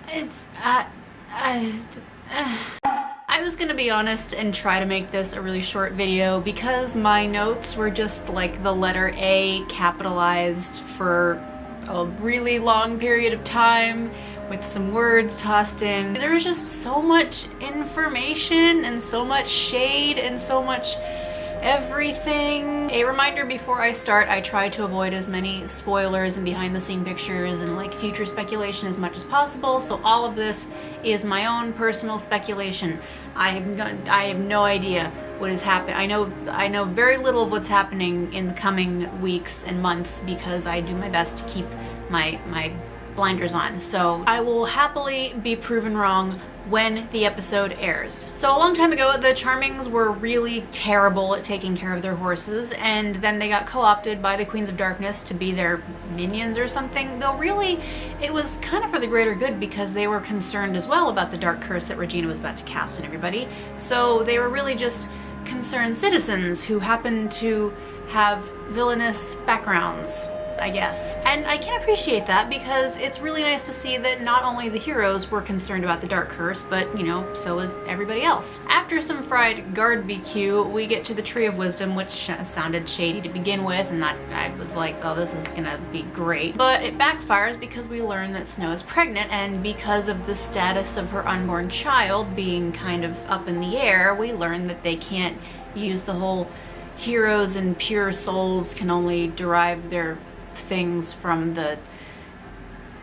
It's, I was gonna be honest and try to make this a really short video because my notes were just like the letter A capitalized for a really long period of time with some words tossed in. There was just so much information and so much shade and so much everything. A reminder before I start, I try to avoid as many spoilers and behind the scene pictures and like future speculation as much as possible, so all of this is my own personal speculation. I have no idea what is happening. I know very little of what's happening in the coming weeks and months because I do my best to keep my blinders on. So I will happily be proven wrong when the episode airs. So a long time ago, the Charmings were really terrible at taking care of their horses, and then they got co-opted by the Queens of Darkness to be their minions or something, though really it was kind of for the greater good because they were concerned as well about the dark curse that Regina was about to cast on everybody. So they were really just concerned citizens who happened to have villainous backgrounds, I guess. And I can appreciate that because it's really nice to see that not only the heroes were concerned about the dark curse, but, you know, so was everybody else. After some fried guard BQ, we get to the Tree of Wisdom, which sounded shady to begin with, and I was like, oh, this is gonna be great. But it backfires because we learn that Snow is pregnant, and because of the status of her unborn child being kind of up in the air, we learn that they can't use the whole heroes and pure souls can only derive their things from the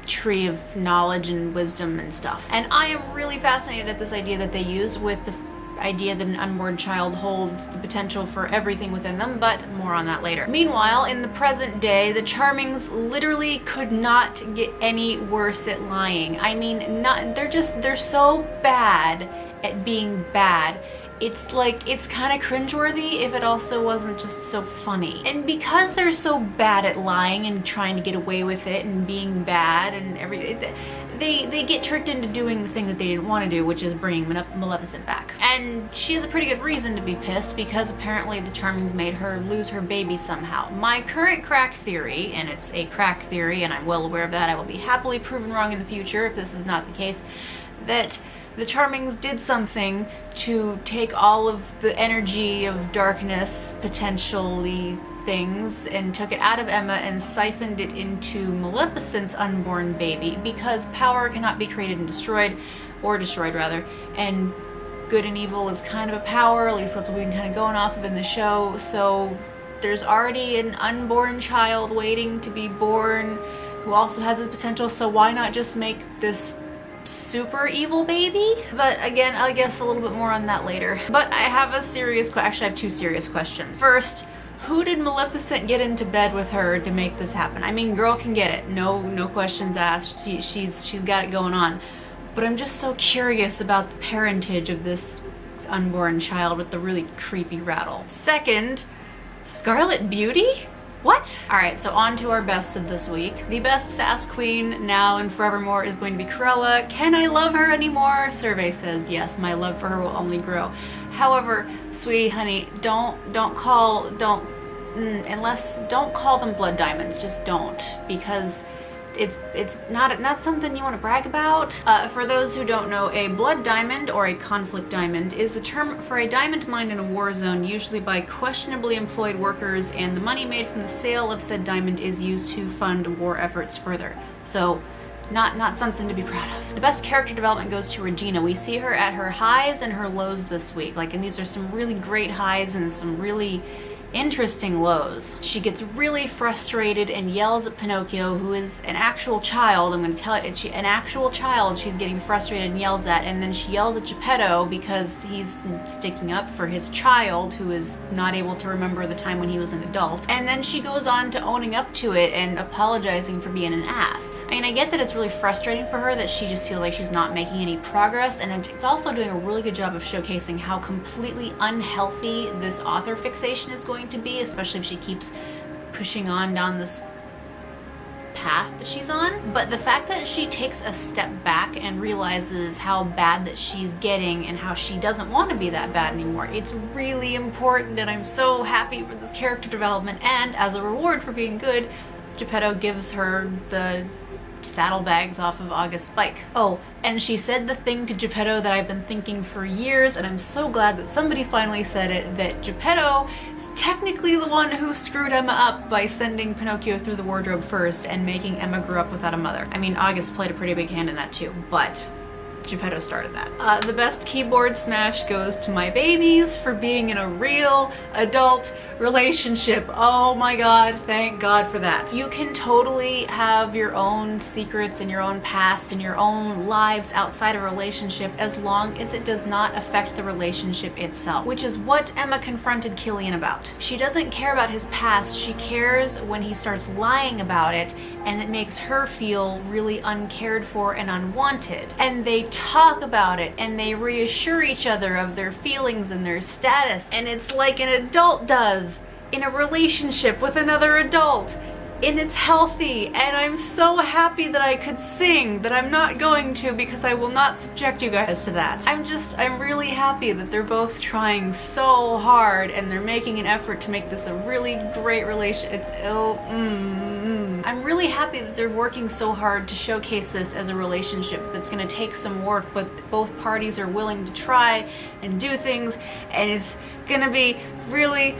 tree of knowledge and wisdom and stuff. And I am really fascinated at this idea that they use with the idea that an unborn child holds the potential for everything within them, but more on that later. Meanwhile, in the present day, the Charmings literally could not get any worse at lying. I mean, they're so bad at being bad. It's like, it's kind of cringeworthy if it also wasn't just so funny. And because they're so bad at lying and trying to get away with it and being bad and everything, they get tricked into doing the thing that they didn't want to do, which is bringing Maleficent back. And she has a pretty good reason to be pissed because apparently the Charmings made her lose her baby somehow. My current crack theory, and it's a crack theory and I'm well aware of that, I will be happily proven wrong in the future if this is not the case, that the Charmings did something to take all of the energy of darkness, potentially things, and took it out of Emma and siphoned it into Maleficent's unborn baby, because power cannot be created and destroyed, or destroyed rather, and good and evil is kind of a power, at least that's what we've been kind of going off of in the show. So there's already an unborn child waiting to be born who also has his potential, so why not just make this super evil baby? But again, I guess a little bit more on that later. But I have a serious actually I have two serious questions. First, who did Maleficent get into bed with her to make this happen? I mean, girl can get it, no questions asked. She's got it going on. But I'm just so curious about the parentage of this unborn child with the really creepy rattle. Second, Scarlet Beauty? What? Alright, so on to our bests of this week. The best sass queen now and forevermore is going to be Cruella. Can I love her anymore? Survey says yes, my love for her will only grow. However, sweetie, honey, don't call them blood diamonds, just don't, because it's not something you want to brag about. For those who don't know, a blood diamond or a conflict diamond is the term for a diamond mined in a war zone, usually by questionably employed workers, and the money made from the sale of said diamond is used to fund war efforts further. So not something to be proud of. The best character development goes to Regina. We see her at her highs and her lows this week, and these are some really great highs and some really interesting lows. She gets really frustrated and yells at Pinocchio, who is an actual child. I'm going to tell you, an actual child she's getting frustrated and yells at, and then she yells at Geppetto because he's sticking up for his child who is not able to remember the time when he was an adult. And then she goes on to owning up to it and apologizing for being an ass. I mean, I get that it's really frustrating for her that she just feels like she's not making any progress, and it's also doing a really good job of showcasing how completely unhealthy this author fixation is going to be, especially if she keeps pushing on down this path that she's on. But the fact that she takes a step back and realizes how bad that she's getting and how she doesn't want to be that bad anymore, it's really important, and I'm so happy for this character development. And as a reward for being good, Geppetto gives her the ripped saddlebags off of August's bike. Oh, and she said the thing to Geppetto that I've been thinking for years, and I'm so glad that somebody finally said it, that Geppetto is technically the one who screwed Emma up by sending Pinocchio through the wardrobe first and making Emma grow up without a mother. I mean, August played a pretty big hand in that too, but Geppetto started that. The best keyboard smash goes to my babies for being in a real adult relationship. Oh my god, thank God for that. You can totally have your own secrets and your own past and your own lives outside a relationship as long as it does not affect the relationship itself, which is what Emma confronted Killian about. She doesn't care about his past, she cares when he starts lying about it, and it makes her feel really uncared for and unwanted. And they talk about it and they reassure each other of their feelings and their status, and it's like an adult does in a relationship with another adult, and it's healthy, and I'm so happy that I could sing, that I'm not going to because I will not subject you guys to that. I'm really happy that they're both trying so hard and they're making an effort to make this a really great I'm really happy that they're working so hard to showcase this as a relationship that's gonna take some work, but both parties are willing to try and do things, and it's gonna be really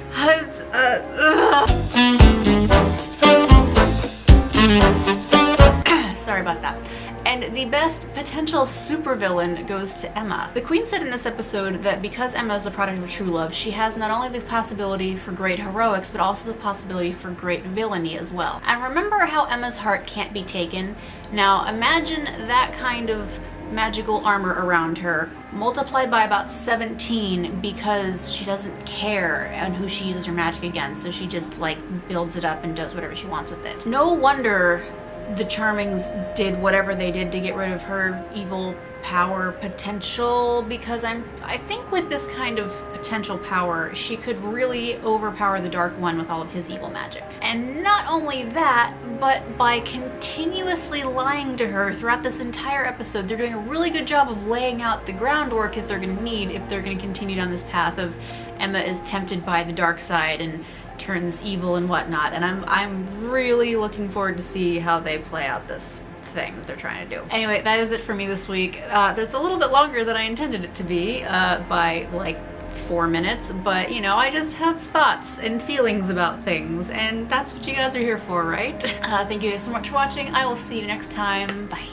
sorry about that. And the best potential supervillain goes to Emma. The Queen said in this episode that because Emma is the product of true love, she has not only the possibility for great heroics, but also the possibility for great villainy as well. And remember how Emma's heart can't be taken? Now imagine that kind of magical armor around her, multiplied by about 17 because she doesn't care on who she uses her magic against, so she just like builds it up and does whatever she wants with it. No wonder the Charmings did whatever they did to get rid of her evil power potential, because I think with this kind of potential power, she could really overpower the Dark One with all of his evil magic. And not only that, but by continuously lying to her throughout this entire episode, they're doing a really good job of laying out the groundwork that they're going to need if they're going to continue down this path of Emma is tempted by the dark side and turns evil and whatnot. And I'm really looking forward to see how they play out this thing that they're trying to do. Anyway, that is it for me this week. That's a little bit longer than I intended it to be by like 4 minutes, but you know, I just have thoughts and feelings about things, and that's what you guys are here for, right? Thank you guys so much for watching. I will see you next time. Bye.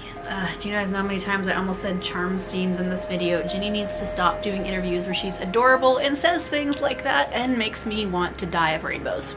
Do you guys know how many times I almost said Charmsteins in this video? Ginny needs to stop doing interviews where she's adorable and says things like that and makes me want to die of rainbows.